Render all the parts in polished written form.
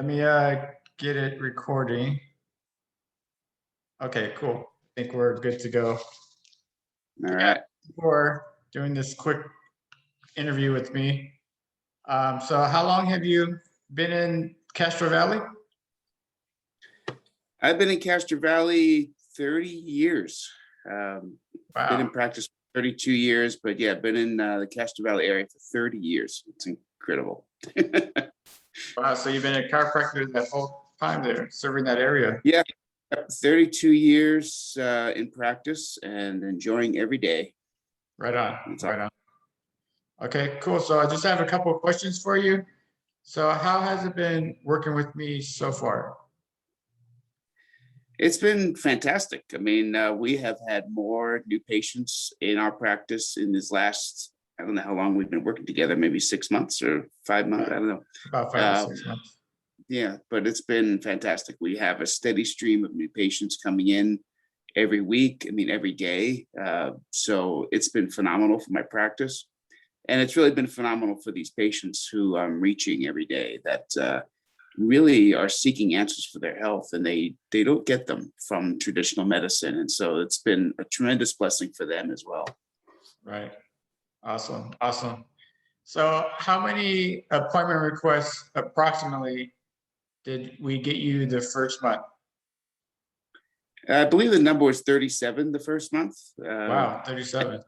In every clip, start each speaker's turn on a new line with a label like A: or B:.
A: Let me get it recording. Okay, cool. I think we're good to go.
B: All right.
A: For doing this quick interview with me. So how long have you been in Castro Valley?
B: I've been in Castro Valley 30 years. Been in
A: Wow.
B: practice for 32 years, but yeah, been in the Castro Valley area for 30 years. It's incredible.
A: Wow. So you've been a chiropractor that whole time there, serving that area.
B: Yeah, 32 years in practice and enjoying every day.
A: Right on.
B: That's
A: Right on. Okay, cool. So I just have a couple of questions for you. So how has it been working with me so far?
B: It's been fantastic. I mean, we have had more new patients in our practice in this last, I don't know how long we've been working together, maybe 6 months or 5 months. I don't know.
A: About 5 to 6 months.
B: Yeah, but it's been fantastic. We have a steady stream of new patients coming in every week. I mean, every day. So it's been phenomenal for my practice. And it's really been phenomenal for these patients who I'm reaching every day that really are seeking answers for their health, and they don't get them from traditional medicine. And so it's been a tremendous blessing for them as well.
A: Right. Awesome. Awesome. So how many appointment requests approximately did we get you the first month?
B: I believe the number was 37 the first month.
A: Wow, 37.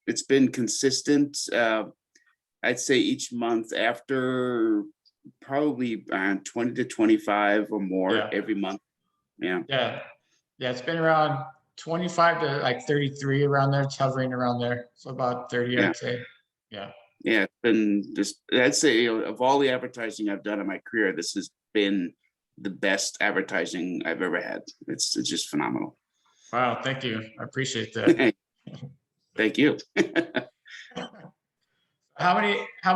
B: It's been consistent. I'd say each month after probably around 20 to 25 or more
A: Yeah.
B: every month. Yeah.
A: Yeah. Yeah, it's been around 25 to like 33 around there. It's hovering around there. So about 30,
B: Yeah.
A: I'd say. Yeah.
B: Yeah. It's been just, I'd say, of all the advertising I've done in my career, this has been the best advertising I've ever had. It's just phenomenal.
A: Wow, thank you. I appreciate that.
B: Thank you.
A: How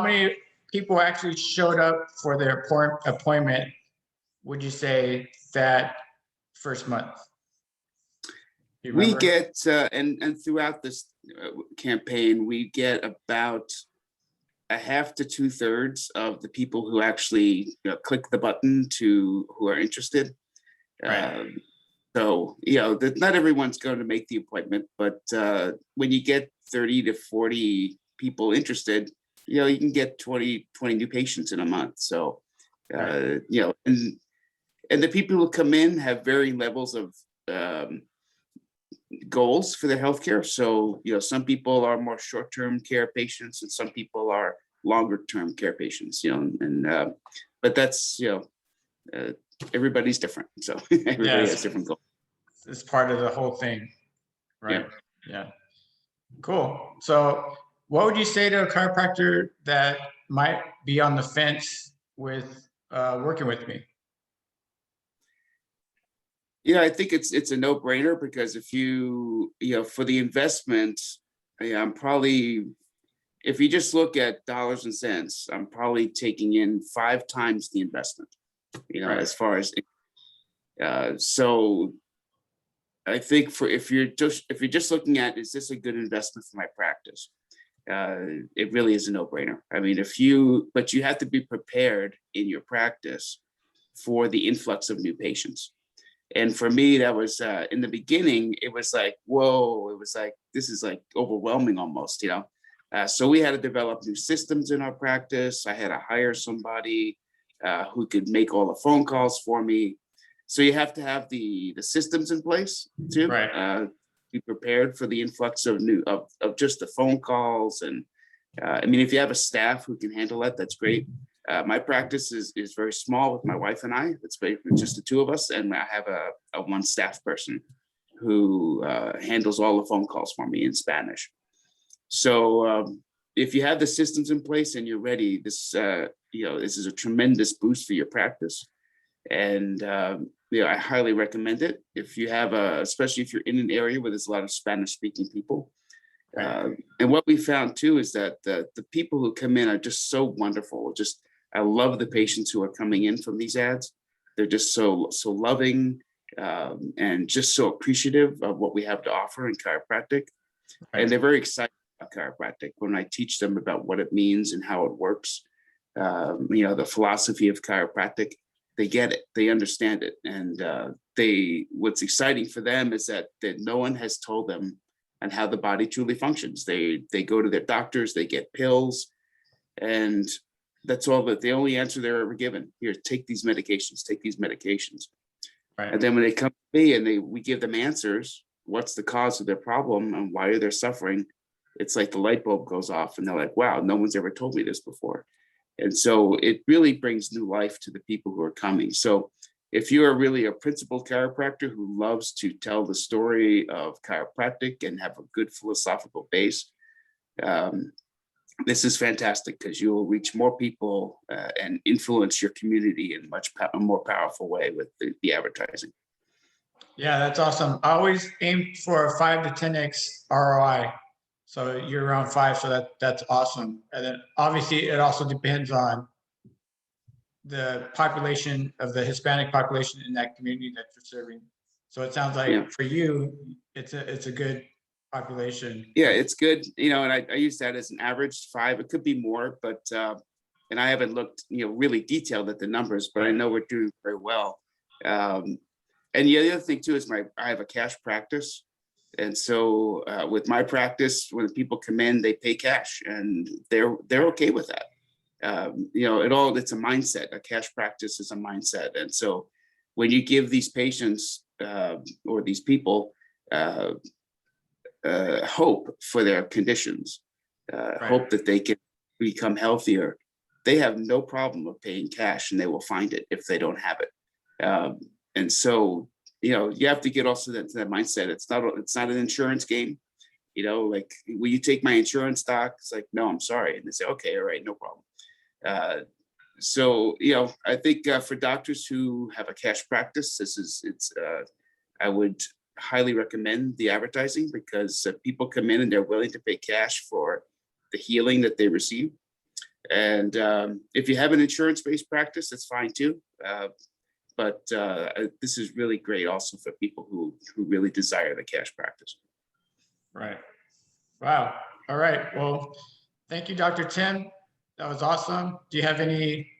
A: many people actually showed up for their appointment, would you say, that first month? Do you
B: We
A: remember?
B: get and throughout this campaign, we get about a half to 2/3 of the people who actually click the button who are interested.
A: Right.
B: So not everyone's going to make the appointment, but when you get 30 to 40 people interested, you can get 20 new patients in a month. So
A: Right.
B: and the people who come in have varying levels of goals for their healthcare. So, some people are more short-term care patients and some people are longer-term care patients, but that's, everybody's different. So everybody has different goals.
A: It's part of the whole thing. Right. Yeah. Cool. So what would you say to a chiropractor that might be on the fence with working with me?
B: Yeah, I think it's a no-brainer because if for the investment, I'm probably, if you just look at dollars and cents, I'm probably taking in 5 times the investment,
A: Right.
B: as far as, so I think if you're just looking at, is this a good investment for my practice? It really is a no-brainer. I mean, but you have to be prepared in your practice for the influx of new patients. And for me, that was in the beginning, it was like, whoa, it was like, this is like overwhelming almost, so we had to develop new systems in our practice. I had to hire somebody who could make all the phone calls for me. So you have to have the systems in place too.
A: Right.
B: Be prepared for the influx of just the phone calls. And I mean, if you have a staff who can handle that, that's great. My practice is very small with my wife and I. It's just the two of us, and I have a one staff person who handles all the phone calls for me in Spanish. So if you have the systems in place and you're ready, this is a tremendous boost for your practice, and I highly recommend it. If you have especially if you're in an area where there's a lot of Spanish-speaking people. And what we found too is that the people who come in are just so wonderful. I love the patients who are coming in from these ads. They're just so loving and just so appreciative of what we have to offer in chiropractic.
A: Right.
B: And they're very excited about chiropractic when I teach them about what it means and how it works. The philosophy of chiropractic. they get it, they understand it. And what's exciting for them is that no one has told them on how the body truly functions. They go to their doctors, they get pills, and that's all that the only answer they're ever given. Here, take these medications, take these medications.
A: Right.
B: And then when they come to me and we give them answers, what's the cause of their problem and why are they suffering? It's like the light bulb goes off and they're like, wow, no one's ever told me this before. And so it really brings new life to the people who are coming. So if you are really a principled chiropractor who loves to tell the story of chiropractic and have a good philosophical base, this is fantastic because you will reach more people and influence your community in a more powerful way with the advertising.
A: Yeah, that's awesome. I always aim for a 5 to 10x ROI. So you're around 5, so that's awesome. And then obviously it also depends on the population of the Hispanic population in that community that you're serving. So it sounds like for you, it's a good population.
B: Yeah, it's good. And I use that as an average 5. It could be more, but and I haven't looked, really detailed at the numbers, but I know we're doing very well. And the other thing too is I have a cash practice. And so with my practice, when people come in, they pay cash and they're okay with that. It's a mindset. A cash practice is a mindset. And so when you give these patients or these people hope for their conditions, hope that they can become healthier, they have no problem of paying cash and they will find it if they don't have it. And so, you have to get also to that mindset. It's not an insurance game. Like, will you take my insurance doc? It's like, no, I'm sorry. And they say, okay, all right, no problem. So, I think for doctors who have a cash practice, I would highly recommend the advertising because people come in and they're willing to pay cash for the healing that they receive. And if you have an insurance-based practice, that's fine too. But this is really great also for people who really desire the cash practice.
A: Right. Wow. All right. Well, thank you, Dr. Tim. That was awesome. Do you have any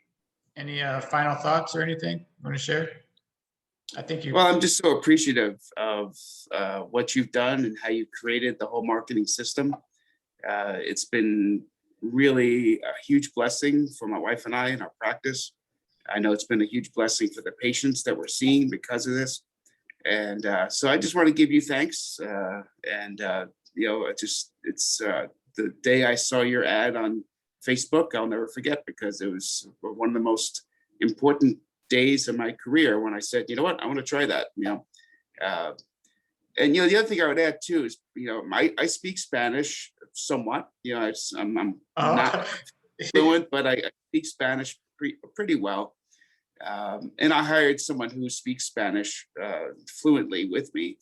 A: final thoughts or anything you want to share? I think you.
B: Well, I'm just so appreciative of what you've done and how you created the whole marketing system. It's been really a huge blessing for my wife and I in our practice. I know it's been a huge blessing for the patients that we're seeing because of this. And so I just want to give you thanks. It's the day I saw your ad on Facebook, I'll never forget because it was one of the most important days of my career when I said, you know what, I want to try that, And, the other thing I would add too is, I speak Spanish somewhat, I'm not fluent, but I speak Spanish pretty well. And I hired someone who speaks Spanish fluently with me.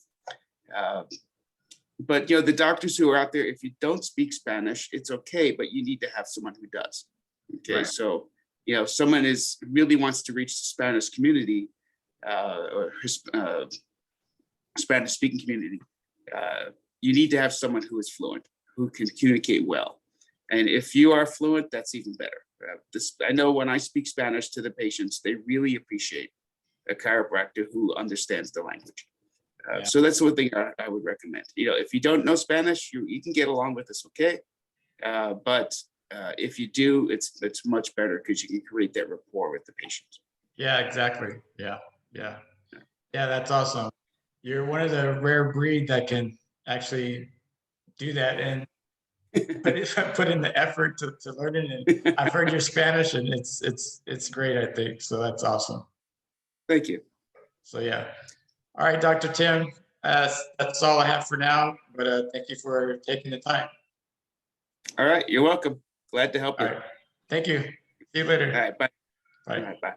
B: But, the doctors who are out there, if you don't speak Spanish, it's okay, but you need to have someone who does. Okay. Right. So, someone really wants to reach the Spanish community or Spanish speaking community. You need to have someone who is fluent, who can communicate well. And if you are fluent, that's even better. I know when I speak Spanish to the patients, they really appreciate a chiropractor who understands the language. So that's one thing I would recommend. If you don't know Spanish, you can get along with this, okay? But if you do, it's much better because you can create that rapport with the patients.
A: Yeah, exactly. Yeah. That's awesome. You're one of the rare breed that can actually do that and put in the effort to learn it. And I've heard your Spanish, and it's great, I think. So that's awesome.
B: Thank you.
A: So yeah. All right, Dr. Tim. That's all I have for now. But thank you for taking the time.
B: All right, you're welcome. Glad to help you.
A: All right. Thank you. See you later.
B: All right, bye.
A: Bye.
B: All right, bye.